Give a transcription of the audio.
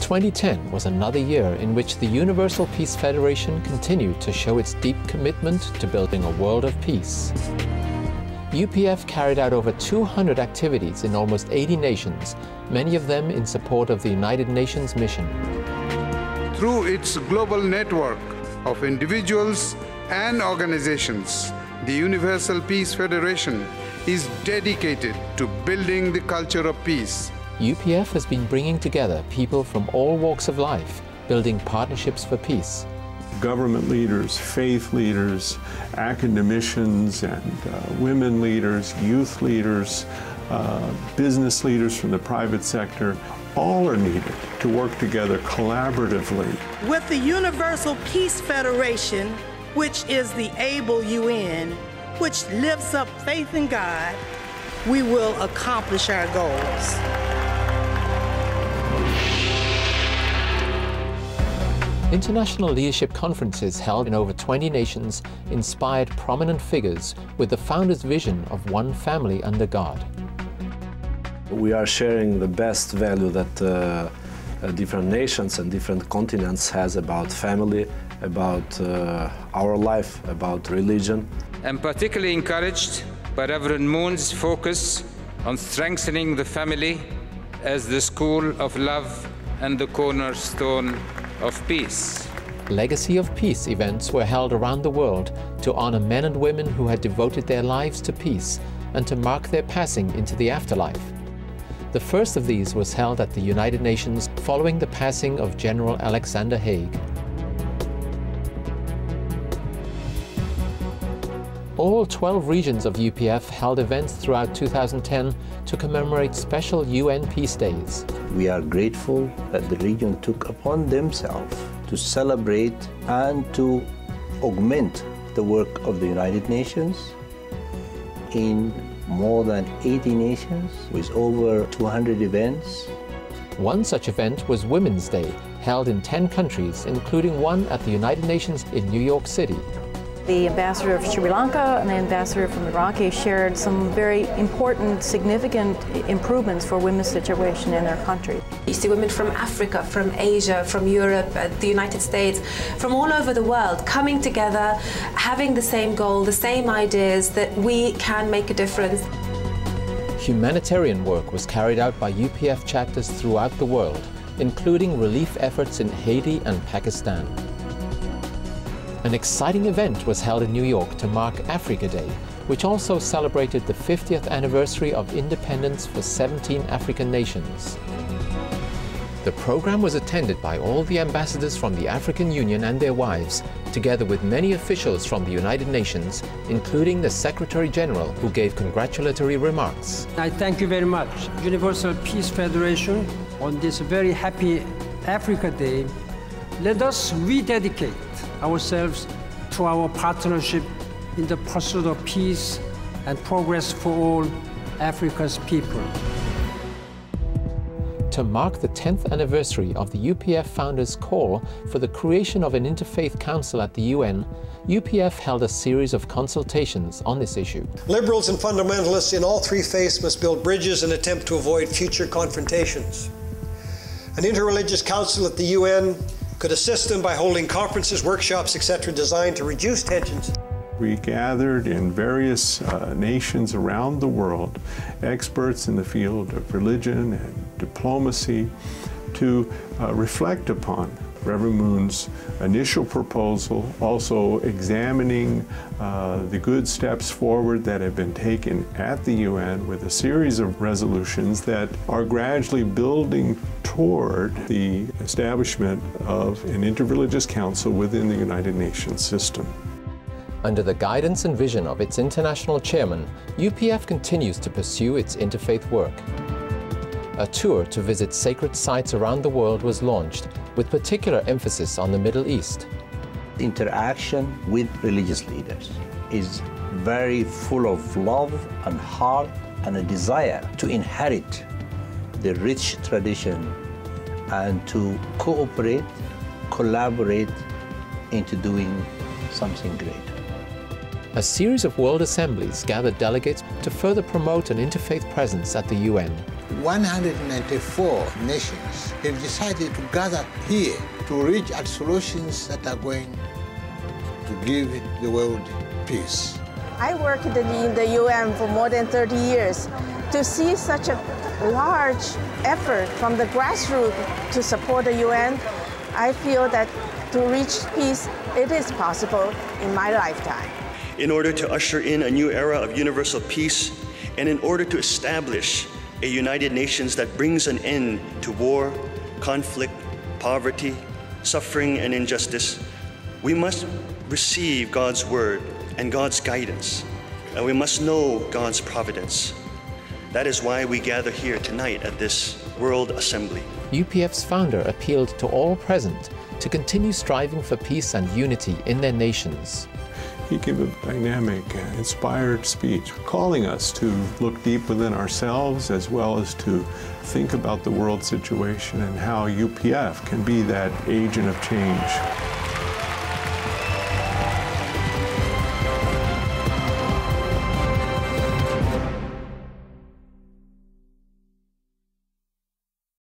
2010 was another year in which the Universal Peace Federation continued to show its deep commitment to building a world of peace. UPF carried out over 200 activities in almost 80 nations, many of them in support of the United Nations mission. Through its global network of individuals and organizations, the Universal Peace Federation is dedicated to building the culture of peace. UPF has been bringing together people from all walks of life, building partnerships for peace. Government leaders, faith leaders, academicians and women leaders, youth leaders, business leaders from the private sector, all are needed to work together collaboratively. With the Universal Peace Federation, which is the able UN, which lifts up faith in God, we will accomplish our goals. International leadership conferences held in over 20 nations inspired prominent figures with the founder's vision of one family under God. We are sharing the best value that different nations and different continents has about family, about our life, about religion. I'm particularly encouraged by Reverend Moon's focus on strengthening the family as the school of love and the cornerstone of peace. Legacy of Peace events were held around the world to honor men and women who had devoted their lives to peace and to mark their passing into the afterlife. The first of these was held at the United Nations following the passing of General Alexander Haig. All 12 regions of UPF held events throughout 2010 to commemorate special UN Peace Days. We are grateful that the region took upon themselves to celebrate and to augment the work of the United Nations in more than 80 nations with over 200 events. One such event was Women's Day, held in 10 countries, including one at the United Nations in New York City. The ambassador of Sri Lanka and the ambassador from Iraq shared some very important, significant improvements for women's situation in their country. You see women from Africa, from Asia, from Europe, the United States, from all over the world coming together, having the same goal, the same ideas that we can make a difference. Humanitarian work was carried out by UPF chapters throughout the world, including relief efforts in Haiti and Pakistan. An exciting event was held in New York to mark Africa Day, which also celebrated the 50th anniversary of independence for 17 African nations. The program was attended by all the ambassadors from the African Union and their wives, together with many officials from the United Nations, including the Secretary General, who gave congratulatory remarks. I thank you very much, Universal Peace Federation, on this very happy Africa Day. Let us rededicate ourselves to our partnership in the pursuit of peace and progress for all Africa's people. To mark the 10th anniversary of the UPF founders' call for the creation of an Interfaith Council at the UN, UPF held a series of consultations on this issue. Liberals and fundamentalists in all three faiths must build bridges and attempt to avoid future confrontations. An interreligious council at the UN could assist them by holding conferences, workshops, etc., designed to reduce tensions. We gathered in various nations around the world, experts in the field of religion and diplomacy, to reflect upon Reverend Moon's initial proposal, also examining the good steps forward that have been taken at the UN with a series of resolutions that are gradually building toward the establishment of an interreligious council within the United Nations system. Under the guidance and vision of its international chairman, UPF continues to pursue its interfaith work. A tour to visit sacred sites around the world was launched, with particular emphasis on the Middle East. Interaction with religious leaders is very full of love and heart and a desire to inherit the rich tradition and to cooperate, collaborate into doing something great. A series of world assemblies gathered delegates to further promote an interfaith presence at the UN. 194 nations have decided to gather here to reach at solutions that are going to give the world peace. I worked in the UN for more than 30 years. To see such a large effort from the grassroots to support the UN, I feel that to reach peace, it is possible in my lifetime. In order to usher in a new era of universal peace, and in order to establish a United Nations that brings an end to war, conflict, poverty, suffering, and injustice, we must receive God's word and God's guidance, and we must know God's providence. That is why we gather here tonight at this World Assembly. UPF's founder appealed to all present to continue striving for peace and unity in their nations. He gave a dynamic, inspired speech, calling us to look deep within ourselves as well as to think about the world situation and how UPF can be that agent of change.